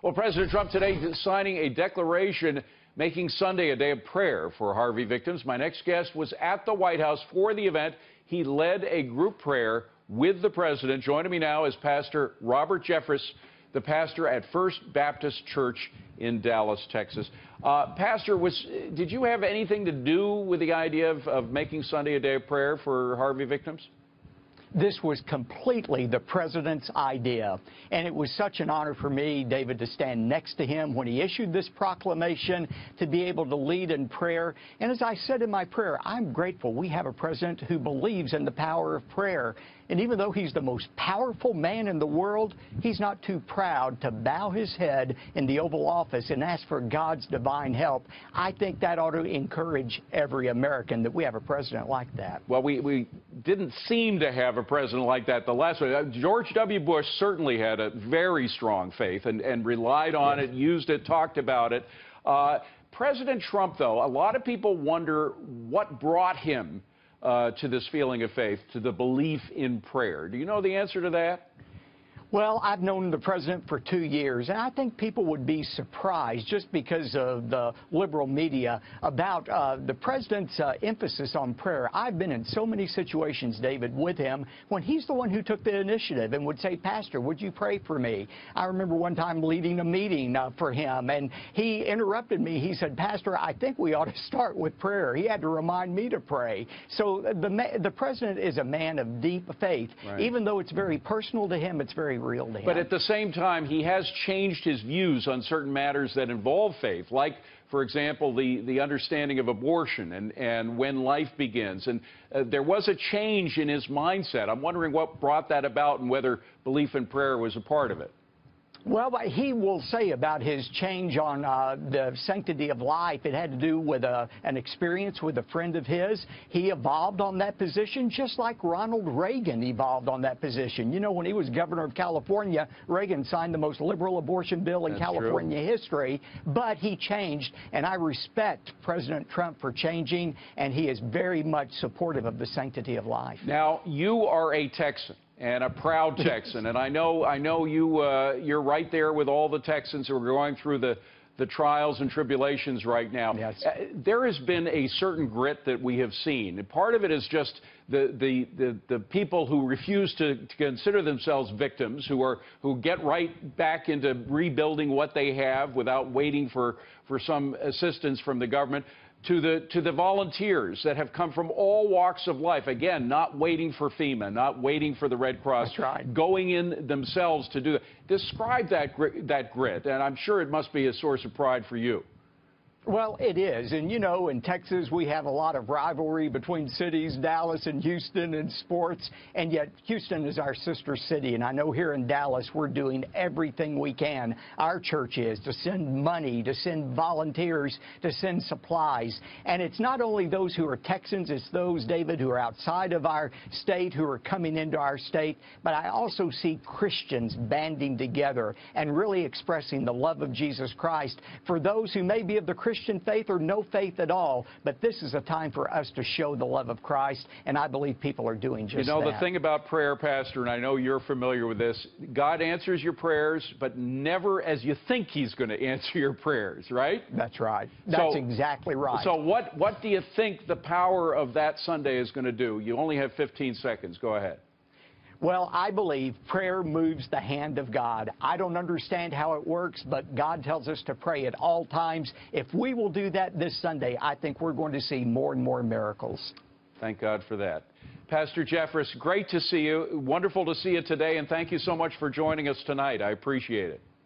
Well, President Trump today signing a declaration making Sunday a day of prayer for Harvey victims. My next guest was at the White House for the event. He led a group prayer with the president. Joining me now is Pastor Robert Jeffress, the pastor at First Baptist Church in Dallas, Texas. Pastor, did you have anything to do with the idea of making Sunday a day of prayer for Harvey victims? This was completely the president's idea, and it was such an honor for me, David, to stand next to him when he issued this proclamation, to be able to lead in prayer. And as I said in my prayer, I'm grateful we have a president who believes in the power of prayer. And even though he's the most powerful man in the world, he's not too proud to bow his head in the Oval Office and ask for God's divine help. I think that ought to encourage every American that we have a president like that. Well, we didn't seem to have a president like that the last one. George W. Bush certainly had a very strong faith and relied on it, used it, talked about it. President Trump, though, a lot of people wonder what brought him to this feeling of faith, to the belief in prayer. Do you know the answer to that? Well, I've known the president for 2 years, and I think people would be surprised just because of the liberal media about the president's emphasis on prayer. I've been in so many situations, David, with him when he's the one who took the initiative and would say, "Pastor, would you pray for me?" I remember one time leading a meeting for him, and he interrupted me. He said, "Pastor, I think we ought to start with prayer." He had to remind me to pray. So the president is a man of deep faith. Right. Even though it's very personal to him, it's very real to him. But at the same time, he has changed his views on certain matters that involve faith, like, for example, the understanding of abortion and when life begins. And there was a change in his mindset. I'm wondering what brought that about and whether belief in prayer was a part of it. Well, he will say about his change on the sanctity of life, it had to do with an experience with a friend of his. He evolved on that position just like Ronald Reagan evolved on that position. You know, when he was governor of California, Reagan signed the most liberal abortion bill in California history, but he changed, and I respect President Trump for changing, and he is very much supportive of the sanctity of life. Now, you are a Texan. And a proud Texan, and I know you're right there with all the Texans who are going through the trials and tribulations right now. Yes. There has been a certain grit that we have seen, and part of it is just the people who refuse to consider themselves victims, who get right back into rebuilding what they have without waiting for some assistance from the government. To the volunteers that have come from all walks of life, again, not waiting for FEMA, not waiting for the Red Cross, that's right, going in themselves to do it. Describe that grit, and I'm sure it must be a source of pride for you. Well, it is. And, you know, in Texas, we have a lot of rivalry between cities, Dallas and Houston, in sports. And yet Houston is our sister city. And I know here in Dallas, we're doing everything we can, our church is, to send money, to send volunteers, to send supplies. And it's not only those who are Texans, it's those, David, who are outside of our state, who are coming into our state. But I also see Christians banding together and really expressing the love of Jesus Christ for those who may be of the Christian faith or no faith at all, but this is a time for us to show the love of Christ, and I believe people are doing just that. You know, the thing about prayer, Pastor, and I know you're familiar with this, God answers your prayers, but never as you think He's going to answer your prayers, right? That's right. That's exactly right. So what do you think the power of that Sunday is going to do? You only have 15 seconds. Go ahead. Well, I believe prayer moves the hand of God. I don't understand how it works, but God tells us to pray at all times. If we will do that this Sunday, I think we're going to see more and more miracles. Thank God for that. Pastor Jeffress, great to see you. Wonderful to see you today, and thank you so much for joining us tonight. I appreciate it.